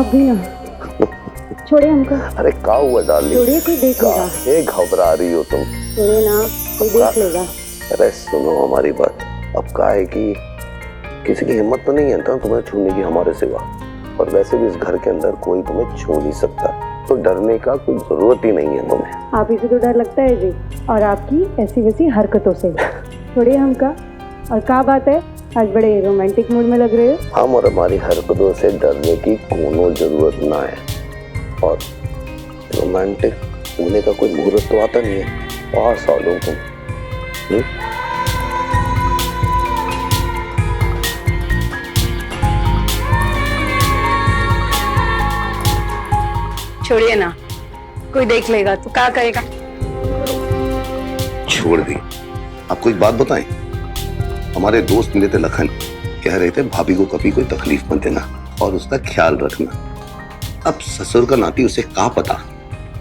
आप भी ना छोड़े हमको। अरे क्या हुआ डार्लिंग? छोड़िए, कोई देख लेगा। ये घबरा रही हो तुम? छोड़े ना, कोई देख लेगा। अरे सुनो हमारी बात। अब क्या है कि किसी की हिम्मत तो नहीं है ना तुम्हें छूने की हमारे सिवा, और वैसे भी इस घर के अंदर कोई तुम्हें छू नहीं सकता, तो डरने का कोई जरूरत ही नहीं है तुम्हें। आप ही से तो डर लगता है जी, और आपकी ऐसी वैसी हरकतों से। छोड़िए हमका। और क्या बात है, आज बड़े रोमांटिक मूड में लग रहे हो। हम और हमारी हरकतों से डरने की कोनो जरूरत ना है, और रोमांटिक होने का कोई मुहूर्त तो आता नहीं है। 5 सालों तुम छोड़िए ना, कोई देख लेगा तो क्या करेगा। छोड़ दी। आपको एक बात बताएं, हमारे दोस्त मिले थे लखन, कह रहे थे भाभी को कभी कोई तकलीफ मत देना और उसका ख्याल रखना। अब ससुर का नाती उसे क्या पता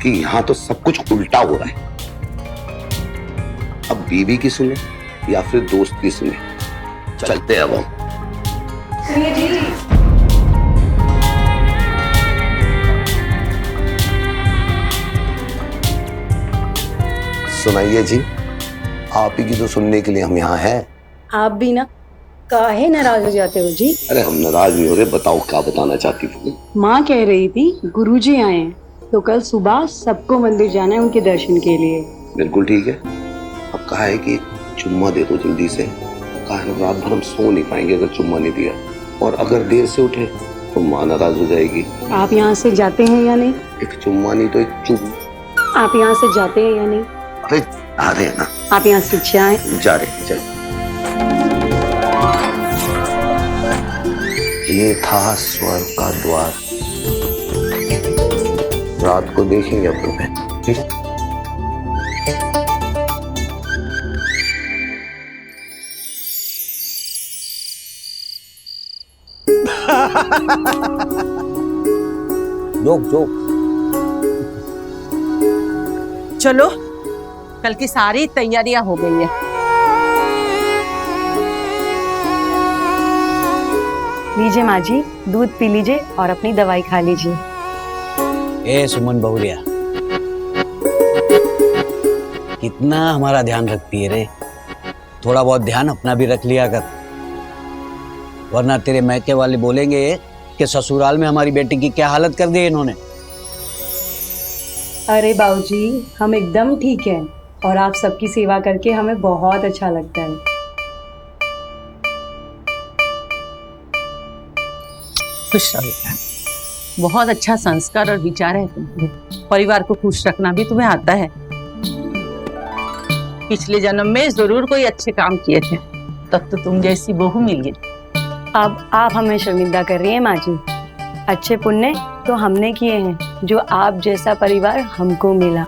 कि यहाँ तो सब कुछ उल्टा हो रहा है। अब बीवी की सुने या फिर दोस्त की सुने, चलते हैं अब हम। सुनाइए जी, आप ही की तो सुनने के लिए हम यहाँ हैं। आप भी ना काहे नाराज हो जाते हो जी। अरे हम नाराज नहीं हो रहे, बताओ क्या बताना चाहती थी? माँ कह रही थी गुरुजी आए हैं, तो कल सुबह सबको मंदिर जाना है उनके दर्शन के लिए। बिल्कुल ठीक है। अब कहा है कि चुम्मा दे दो जल्दी से। कहा है रात भर हम सो नहीं पाएंगे अगर चुम्मा नहीं दिया, और अगर देर से उठे तो माँ नाराज हो जाएगी। आप यहाँ से जाते हैं या नहीं? एक चुम्मा नहीं तो एक चुम। आप यहाँ से जाते हैं या नहीं? अरे आ रहे हैं ना। आप यहाँ से जाए। जा रहे चल। ये था स्वर्ग का द्वार, रात को देखेंगे अब तुम्हें, ठीक है? Joke joke. चलो, कल की सारी तैयारियां हो गई है। लीजिए माँ जी, दूध पी लीजिए और अपनी दवाई खा लीजिए। ए सुमन बहुरिया, कितना हमारा ध्यान रखती है रे। थोड़ा बहुत ध्यान अपना भी रख लिया कर, वरना तेरे मैके वाले बोलेंगे कि ससुराल में हमारी बेटी की क्या हालत कर दी इन्होंने। अरे बाबूजी, हम एकदम ठीक हैं, और आप सबकी सेवा करके हमें बहुत अच्छा लगता है। खुश रहो बेटा, बहुत अच्छा संस्कार और विचार है तुम्हारे। परिवार को खुश रखना भी तुम्हें आता है। पिछले जन्म में जरूर कोई अच्छे काम किए थे, तब तो तुम जैसी बहू मिली। अब आप हमें शर्मिंदा कर रही हैं माँ जी। अच्छे पुण्य तो हमने किए हैं, जो आप जैसा परिवार हमको मिला।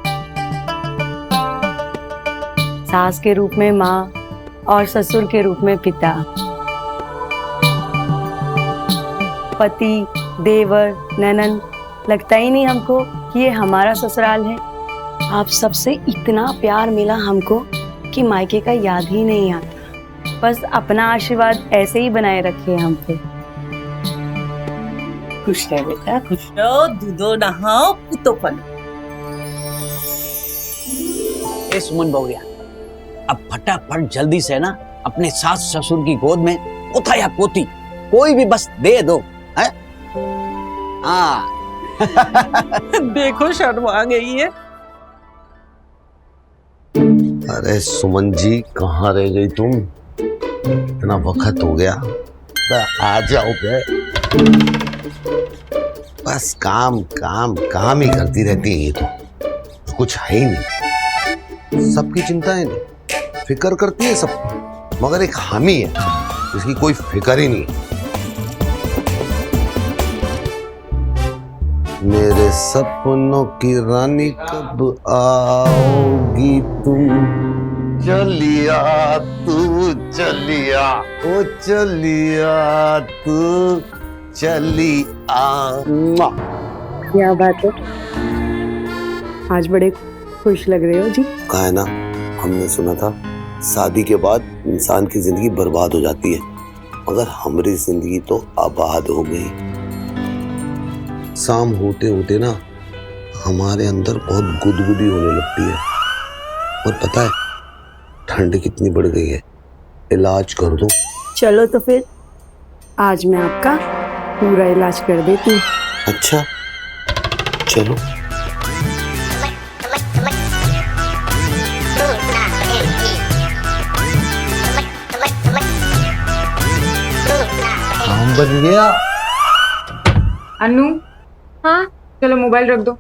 सास के रूप में माँ और ससुर के रूप में पिता, पति, देवर, ननद। लगता ही नहीं हमको कि ये हमारा ससुराल है। आप सबसे इतना प्यार मिला हमको कि मायके का याद ही नहीं आता। बस अपना आशीर्वाद ऐसे ही बनाए रखे हम पे। खुश रहो बेटा, खुश रहो, दूधो नहाओ, पुतो पलो। ए सुमन बहुरिया, अब फटाफट जल्दी से ना अपने सास ससुर की गोद में पोता या पोती कोई भी बस दे दो, है? हाँ। देखो शर्मा गई है। अरे सुमन जी, कहाँ रह गई तुम? इतना वक्त हो गया, आ जाओ बे। बस काम काम काम ही करती रहती है ये तो कुछ है ही नहीं। सबकी चिंताएं नहीं, फिक्र करती है सब, मगर एक हामी है इसकी कोई फिक्र ही नहीं। मेरे सपनों की रानी कब आओगी तुम? चलिया तू चलिया, ओ चलिया तू चलिया। क्या बात है, आज बड़े खुश लग रहे हो जी। कहा है ना, हमने सुना था शादी के बाद इंसान की जिंदगी बर्बाद हो जाती है, मगर हमारी जिंदगी तो आबाद हो गई। शाम होते होते ना हमारे अंदर बहुत गुदगुदी होने लगती है। और पता है ठंड कितनी बढ़ गई है, इलाज कर दो। चलो तो फिर आज मैं आपका पूरा इलाज कर देती हूँ। अच्छा चलो। काम बन गया। अन्नू हाँ चलो मोबाइल रख दो।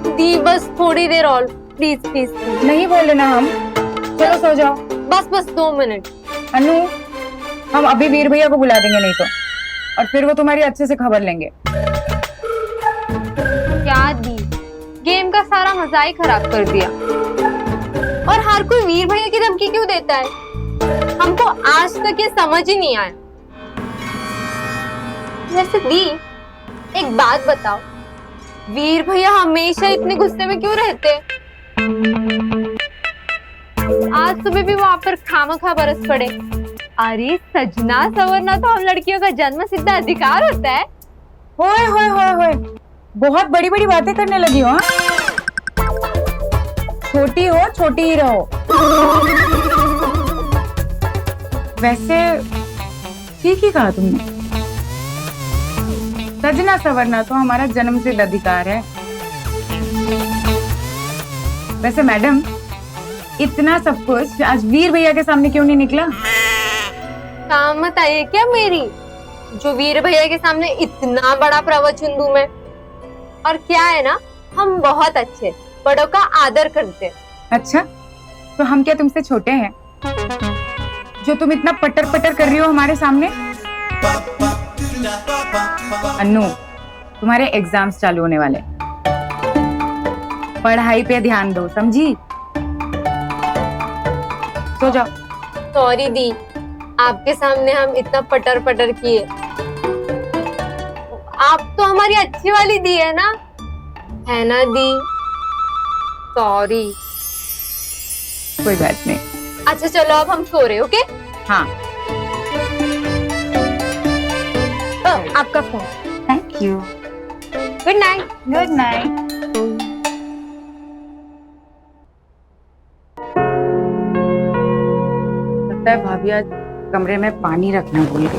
दी, बस थोड़ी देर और, प्लीज प्लीज प्लीज। नहीं बोल लेना हम। चलो सो जाओ। बस 2 मिनट। अन्नू हम अभी वीर भैया को बुला देंगे नहीं तो, और फिर वो तुम्हारी अच्छे से खबर लेंगे। क्या दी, गेम का सारा मजा ही खराब कर दिया। और हर कोई वीर भैया की धमकी क्यों देता है? हमको आज तक ये समझ ही नहीं आया। वैसे दी, एक बात बताओ, वीर भैया हमेशा इतने गुस्से में क्यों रहते? आज सुबह भी वहां पर खामखा बरस पड़े। अरे सजना संवरना तो हम लड़कियों का जन्म सिद्ध अधिकार होता है। होए होए होए होए, बहुत बड़ी बड़ी बातें करने लगी हो। हाँ? छोटी हो छोटी ही रहो। वैसे ठीक ही कहा तुमने, सजना संवरना तो हमारा जन्म सिद्ध अधिकार है। वैसे मैडम, इतना सब कुछ आज वीर भैया के सामने क्यों नहीं निकला? काम मत आइए क्या मेरी, जो वीर भैया के सामने इतना बड़ा प्रवचन दूं मैं। और क्या है ना, हम बहुत अच्छे, बड़ों का आदर करते हैं। अच्छा, तो हम क्या तुमसे छोटे हैं जो तुम इतना पटर पटर कर रही हो हमारे सामने? अन्नू, तुम्हारे एग्जाम्स चालू होने वाले, पढ़ाई पे ध्यान दो, समझी? सो जाओ। सॉरी दी, आपके सामने हम इतना पटर पटर किए। आप तो हमारी अच्छी वाली दी है ना दी? सॉरी। कोई बात नहीं। अच्छा चलो, अब हम सो रहे, ओके? हाँ, आपका phone. Thank you. Good night. Good night. लगता है भाभी आज कमरे में पानी रखना भूल गई।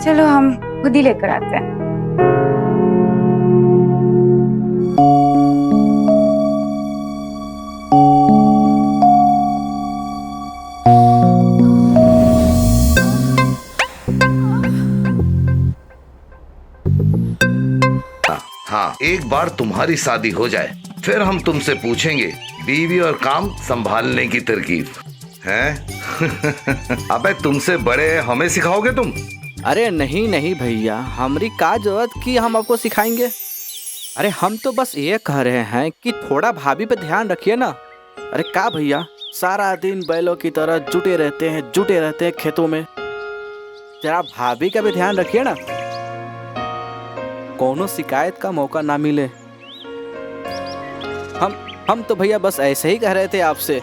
चलो हम खुद ही लेकर आते हैं। हाँ, एक बार तुम्हारी शादी हो जाए फिर हम तुमसे पूछेंगे बीवी और काम संभालने की तरकीब हैं? अबे तुमसे बड़े हमें सिखाओगे तुम? अरे नहीं नहीं भैया, हमारी का जरूरत कि हम आपको सिखाएंगे। अरे हम तो बस ये कह रहे हैं कि थोड़ा भाभी पे ध्यान रखिए ना। अरे का भैया, सारा दिन बैलों की तरह जुटे रहते हैं खेतों में। जरा भाभी का भी ध्यान रखिए ना, कोनो शिकायत का मौका ना मिले। हम तो भैया बस ऐसे ही कह रहे थे आपसे।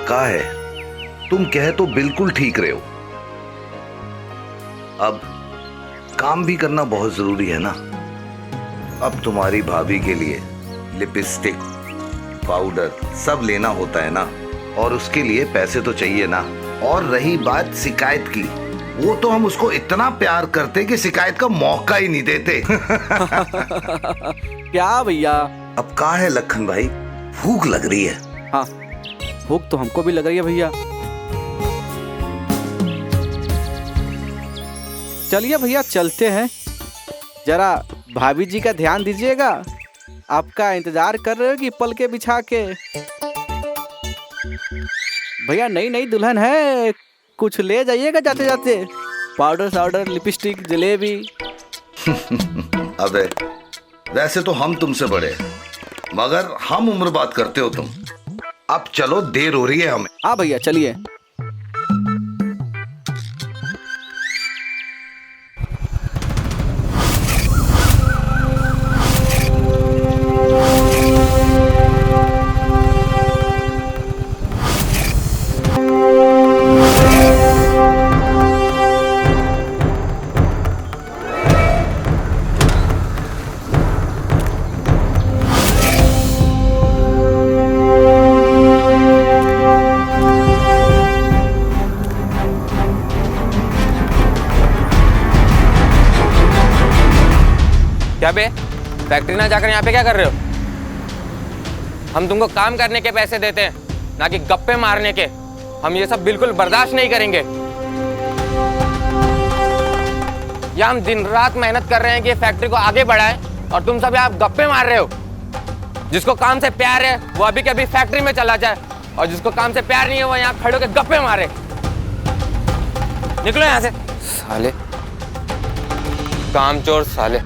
का है, तुम कह तो बिल्कुल ठीक रहे हो। अब काम भी करना बहुत जरूरी है ना। अब तुम्हारी भाभी के लिए लिपस्टिक, पाउडर सब लेना होता है ना, और उसके लिए पैसे तो चाहिए ना। और रही बात शिकायत की, वो तो हम उसको इतना प्यार करते कि शिकायत का मौका ही नहीं देते। क्या भैया? अब का है लखन भाई, भूख लग रही है। हाँ, भूख तो हमको भी लग रही है भैया। चलिए भैया चलते हैं। जरा भाभी जी का ध्यान दीजिएगा, आपका इंतजार कर रहे हो कि पल के बिछा के। भैया नई नई दुल्हन है, कुछ ले जाइएगा जाते जाते, पाउडर साउडर, लिपस्टिक, जलेबी। अबे वैसे तो हम तुमसे बड़े, मगर हम उम्र बात करते हो तुम। अब चलो, देर हो रही है हमें। हाँ भैया चलिए। क्या बे, फैक्ट्री ना जाकर यहाँ पे क्या कर रहे हो? हम तुमको काम करने के पैसे देते हैं, ना कि गप्पे मारने के। हम ये सब बिल्कुल बर्दाश्त नहीं करेंगे। या हम दिन रात मेहनत कर रहे हैं कि फैक्ट्री को आगे बढ़ाएं, और तुम सब यहाँ गप्पे मार रहे हो। जिसको काम से प्यार है वो अभी के अभी फैक्ट्री में चला जाए, और जिसको काम से प्यार नहीं है वो यहाँ खड़े होकर गप्पे मारे। निकलो यहाँ से साले, कामचोर साले।